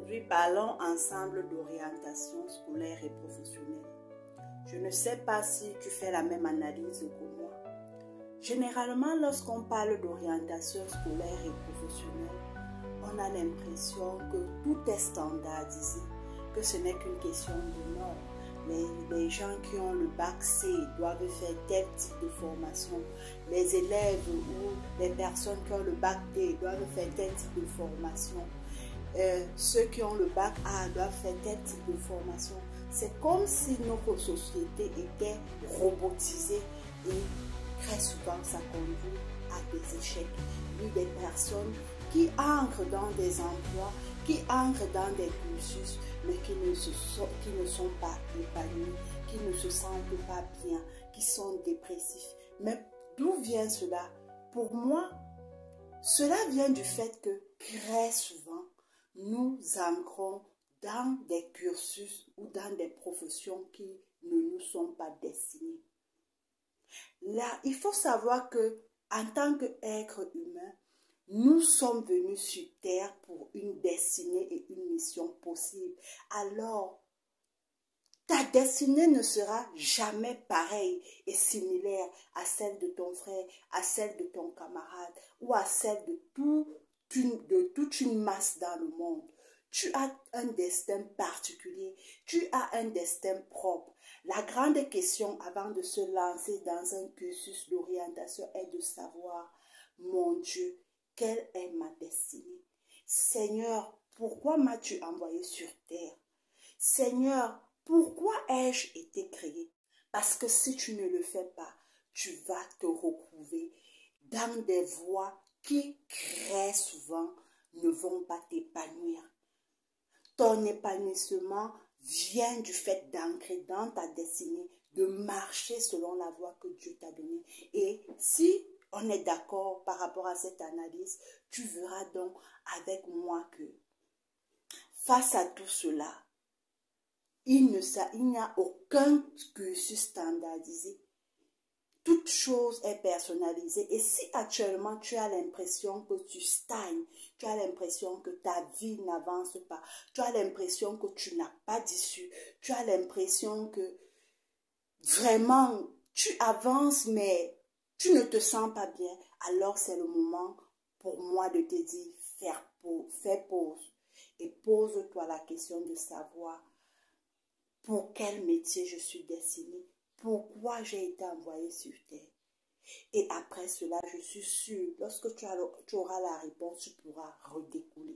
Aujourd'hui, parlons ensemble d'orientation scolaire et professionnelle. Je ne sais pas si tu fais la même analyse que moi. Généralement, lorsqu'on parle d'orientation scolaire et professionnelle, on a l'impression que tout est standardisé, que ce n'est qu'une question de normes. Les gens qui ont le bac C doivent faire tel type de formation. Les élèves ou les personnes qui ont le bac D doivent faire tel type de formation. Ceux qui ont le bac A doivent faire tel type de formation. C'est comme si notre société était robotisée et très souvent ça conduit à des échecs. Il y a des personnes qui entrent dans des emplois, qui entrent dans des cursus, mais qui ne sont pas épanouis, qui ne se sentent pas bien, qui sont dépressifs. Mais d'où vient cela? Pour moi, cela vient du fait que très souvent, nous ancrons dans des cursus ou dans des professions qui ne nous sont pas destinées. Là, il faut savoir que en tant qu'être humain, nous sommes venus sur Terre pour une destinée et une mission possible. Alors, ta destinée ne sera jamais pareille et similaire à celle de ton frère, à celle de ton camarade ou à celle de toute une masse dans le monde. Tu as un destin particulier, tu as un destin propre. La grande question avant de se lancer dans un cursus d'orientation est de savoir, mon Dieu, quelle est ma destinée? Seigneur, pourquoi m'as-tu envoyé sur terre? Seigneur, pourquoi ai-je été créé? Parce que si tu ne le fais pas, tu vas te retrouver dans des voies qui très souvent ne vont pas t'épanouir. Ton épanouissement vient du fait d'ancrer dans ta destinée, de marcher selon la voie que Dieu t'a donnée. Et si on est d'accord par rapport à cette analyse, tu verras donc avec moi que face à tout cela, il n'y a aucun cursus standardisé. Toute chose est personnalisée. Et si actuellement tu as l'impression que tu stagnes, tu as l'impression que ta vie n'avance pas, tu as l'impression que tu n'as pas d'issue, tu as l'impression que vraiment tu avances mais tu ne te sens pas bien, alors c'est le moment pour moi de te dire fais pause et pose-toi la question de savoir pour quel métier je suis destinée. Pourquoi j'ai été envoyé sur terre? Et après cela, je suis sûre, lorsque tu auras la réponse, tu pourras redécoller.